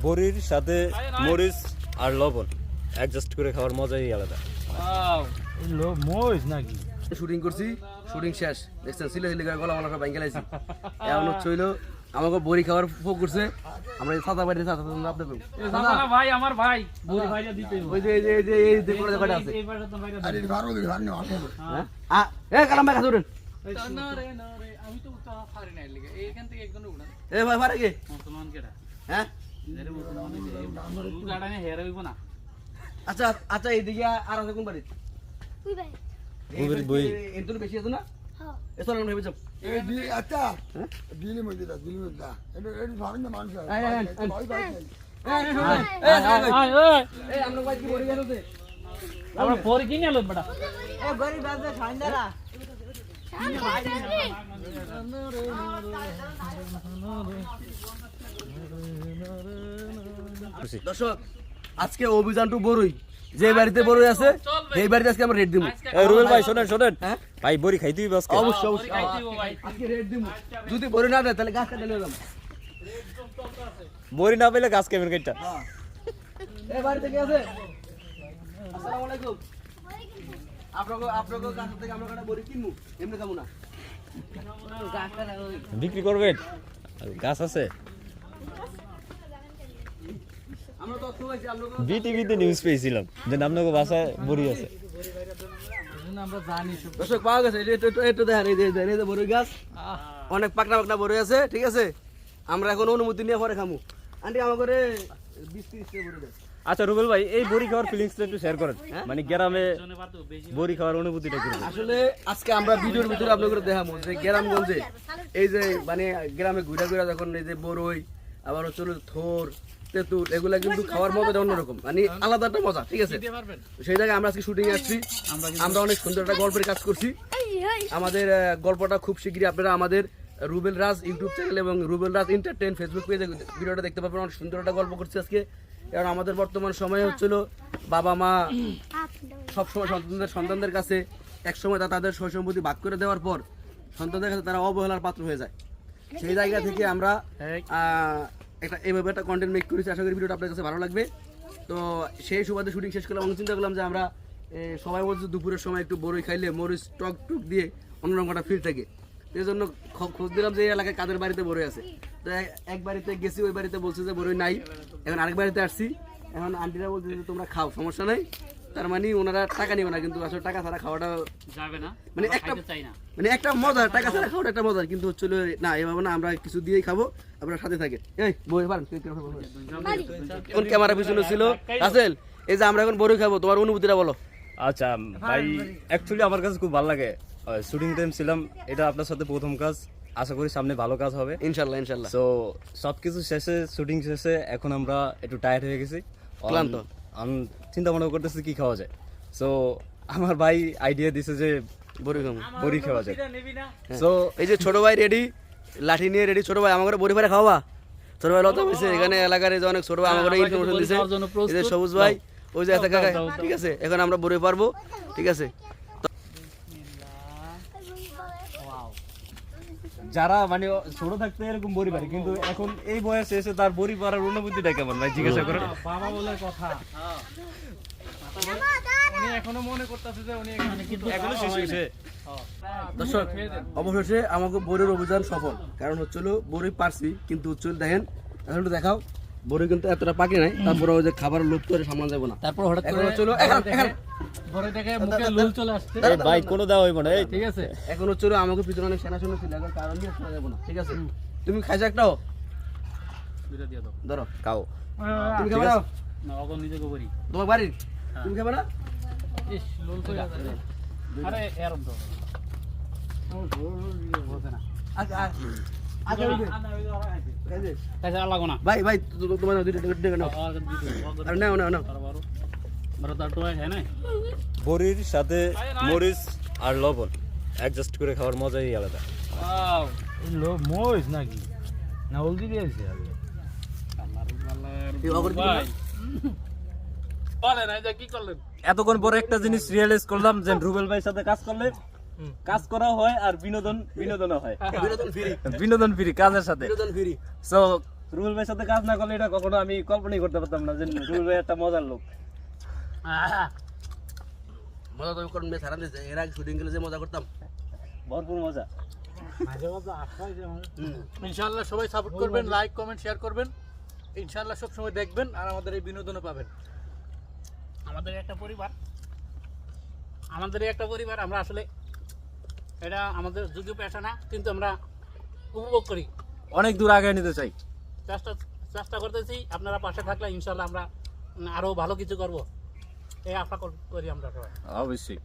বড়ির সাথে মরিচ আর লবণ অ্যাডজাস্ট করে খাওয়ার মজাই আলাদা। মরিচ নাকি শুটিং করছি, শুটিং শেষ দেখছেন সিলে সিলে করে গলা সব ভাঙে লাইছি। এখন হচ্ছে হইলো আমাকে বড়ি খাওয়ার ফোক করছে। আমরা এই সাদা বাড়ি সাদা আপনি ভাই আমার ভাই বড়ি ভাইরা দিতে ওই যে এই যে এই যে কোণে কয়টা আছে এই পাশে তো ভাইরা আরে ভালো দিই ভালো হ্যাঁ এ কালাম ভাই খাজুরেন না রে আমি তো উত্তর পারি না এর এইখান থেকে একজন উড়ান এ ভাই পারে কি মুসলমান কেডা হ্যাঁ এরে মুসলমান এই গাড়ানে হেরে হইব না। আচ্ছা আচ্ছা এইদিকে আর আছে কোন বাড়ি ওই ভাই বড়ির বই এর তো বেশি আছে না হ্যাঁ এ চল আমরা ভেবে যাব এই দি আচ্ছা দিলি মধ্যে এটা ভালো না মানুষ আয় আয় ভাই ভাই এই আমরা ভাই কি বড়ি গেছে আমরা পরে কিনে আলো বেটা এ গরিব আছে সাইন্দারা দর্শক আজকে অভিযানটু বড়ই যে বাড়িতে বড়ই আছে সেই বাড়িতে আজকে আমরা রেট দিব। রুবেল ভাই শোনেন শোনেন হ্যাঁ ভাই বড়ি খাইতেই আজকে। অবশ্যই অবশ্যই আজকে রেট দিব। যদি বড়ি না দেয় তাহলে গাছ কাটে নিয়ে যাবো। বড়ি না পেলে গাছ কেমন কাটটা। এই বাড়িতে কে আছে? আসসালামু আলাইকুম। আপনাকে গাছ থেকে আমরা কাটা বড়ি কিনবো এমনি খাবো না। গাছ কাটা বিক্রি করবেন গাছ আছে। আমরা তো অর্থ পাইছি আমরা বিটিভিতে নিউজ পেয়েছিলাম যে আপনাকে বাসায় বড়ি আছে। আমরা জানি সব দর্শক পাওয়া গেছে এটা দেখেন এই যে বড়ই গাছ অনেক পাকনা পাকনা বড়ই আছে ঠিক আছে। আমরা এখন অনুমতি নিয়ে পরে খামু। আন্টি আমার করে 20-30 টা বড়ি দেন। আচ্ছা রুবেল ভাই এই বড়ি খাওয়ার ফিলিংসটা একটু শেয়ার করেন। মানে গ্রামে জনে পারতো বেশি বড়ি খাওয়ার অনুভূতিটা কি? আসলে আজকে আমরা ভিডিওর ভিতরে আপনাদের দেখাবো যে গ্রামগঞ্জে এই যে মানে গ্রামে ঘুরা ঘুরা যখন এই যে বড়ই আবার হচ্ছে থোর তেঁতুল এগুলা কিন্তু খাওয়ার মজাটা অন্যরকম মানে আলাদা একটা মজা ঠিক আছে। সেই জায়গায় আমরা আজকে শুটিং আসছি। আমরা অনেক সুন্দর একটা গল্পের কাজ করছি। আমাদের গল্পটা খুব শীঘ্রই আপনারা আমাদের রুবেল রাজ ইউটিউব চ্যানেল এবং রুবেল রাজ এন্টারটেইন ফেসবুক পেজে ভিডিওটা দেখতে পাবেন। অনেক সুন্দর একটা গল্প করছি আজকে। কারণ আমাদের বর্তমান সময় হচ্ছিল বাবা মা সবসময় সন্তানদের কাছে একসময় তাদের সয় সম্পত্তি ভাগ করে দেওয়ার পর সন্তানদের কাছে তারা অবহেলার পাত্র হয়ে যায়। সেই জায়গা থেকে আমরা একটা এইভাবে একটা কন্টেন্ট মেক করেছি। আশা করি ভিডিওটা আপনার কাছে ভালো লাগবে। তো সেই সুবাদে শুটিং শেষ করলাম এবং চিন্তা করলাম যে আমরা সবাই বলছে দুপুরের সময় একটু বড়ই খাইলে মরিচ টক টুক দিয়ে অন্যরকম একটা ফিল থাকে। এই জন্য খোঁজ দিলাম যে এই এলাকায় কাদের বাড়িতে বড়ই আছে। তো এক বাড়িতে গেছি, ওই বাড়িতে বলছে যে বড়ই নাই। এখন আরেক বাড়িতে আসছি, এখন আন্টিরা বলছে যে তোমরা খাও সমস্যা নাই। তার মানে ওনারা টাকা নিবে না, কিন্তু আসলে টাকা ছাড়া খাওয়াটা যাবে না মানে আমরা একটা খাইতে চাই না। মানে একটা মজা, টাকা ছাড়া খাওয়াটা একটা মজা, কিন্তু হচ্ছে না এভাবে না, আমরা কিছু দিয়েই খাবো, আপনার সাথে থাকে। এই বই পারেন কোন ক্যামেরা পিছনে ছিল রাসেল, এই যে আমরা এখন বড়ই খাবো, তোমার অনুভূতিটা বলো। আচ্ছা ভাই অ্যাকচুয়ালি আমার কাছে খুব ভালো লাগে। শুটিং টাইম ছিলাম, এটা আপনার সাথে প্রথম কাজ, আশা করি সামনে ভালো কাজ হবে ইনশাল্লাহ ইনশাল্লাহ। সো সবকিছু শেষে, শুটিং শেষে এখন আমরা একটু টায়ার্ড হয়ে গেছি, ক্লান্ত। আমি চিন্তা ভাবনা করতেছি কি খাওয়া যায়। সো আমার ভাই আইডিয়া দিছে যে বড়ি খাবো, বড়ি খাওয়া যায়। নিবি না সো এই যে ছোট ভাই রেডি, লাঠি নিয়ে রেডি। ছোট ভাই আমাকে বড়ি ভাড়া খাওয়া, ছোট ভাই লতা হয়েছে এখানে এলাকার এই যে অনেক ছোট ভাই আমাকে ইনফরমেশন দিছে। এই যে সবুজ ভাই, ওই যে কাকা, ঠিক আছে এখন আমরা বড়ি পারবো, ঠিক আছে। যারা মানে ছোট থাকতে এরকম বড়ি পারে, কিন্তু এখন এই বয়সে এসে তার বড়ি পারার অনুভূতিটা কেমন ভাই জিজ্ঞাসা করেন। বাবা বলে কথা উনি এখনো মনে করতেছে যে উনি এখনো শেষ হয়েছে। দর্শক অবশেষে আমাকে বড়ির অভিযান সফল, কারণ হচ্ছিল বড়ি পারছি, কিন্তু হচ্ছিল দেখেন এখন একটু দেখাও, বড়ি কিন্তু এতটা পাকে নাই, তারপরে ওই যে খাবার লোভ করে সামান যাবো না। তারপর হঠাৎ এখন করে হচ্ছিল বড় থেকে মুখে লুল চলে আসছে। এই ভাই কোনো দেওয়া হইব না, এই ঠিক আছে এখন হচ্ছিল আমাকে পিছনে অনেক সেনা শুনে ছিল, এখন কারণ নিয়ে শোনা যাবো না, ঠিক আছে। তুমি খাইছো একটাও দুইটা দিয়ে দাও ধরো, খাও। তুমি খাবে না? না অগন নিজে গোবরি তোমার বাড়ির তুমি খাবে না? ইস লুল চলে আসছে। আরে এরম তো বোঝে না। আচ্ছা আচ্ছা খাইছে? কাছে আর লাগো না ভাই ভাই তোমার দুইটা নাও, আর আর নাও নাও নাও। বড় তার তো হয় না বড়ির সাথে মরিচ আর লবণ অ্যাডজাস্ট করে খাওয়ার মজাই আলাদা। ওয়াও মরিচ নাকি না হলদি দিয়েছে আগে ভাই বলেন এই যে কি করলেন? এতক্ষণ পরে একটা জিনিস রিয়েলাইজ করলাম যে রুবেল ভাইয়ের সাথে কাজ করলে কাজ করা হয় আর বিনোদন হয়, বিনোদন ফ্রি, বিনোদন ফ্রি কাজের সাথে। বিনোদন ফ্রি। সো রুবেল ভাইয়ের সাথে কাজ না করলে এটা কখনো আমি কল্পনাই করতে পারতাম না যে রুবেল ভাই একটা মজার লোক। মজা তো করুন মেয়ে সারা দিয়েছে, এর আগে শুটিং গেলে যে মজা করতাম। ভরপুর মজা। মাঝে মাঝে আশ্রয় যেমন ইনশাআল্লাহ সবাই সাপোর্ট করবেন, লাইক কমেন্ট শেয়ার করবেন, ইনশাআল্লাহ সব সময় দেখবেন আর আমাদের এই বিনোদনও পাবেন। আমাদের একটা পরিবার, আমরা আসলে এটা আমাদের যদিও পেশা না, কিন্তু আমরা উপভোগ করি, অনেক দূর আগে নিতে চাই। চেষ্টা করতেছি। আপনারা পাশে থাকলে ইনশাল্লাহ আমরা আরো ভালো কিছু করব, এই আশা করি আমরা সবাই। অবশ্যই।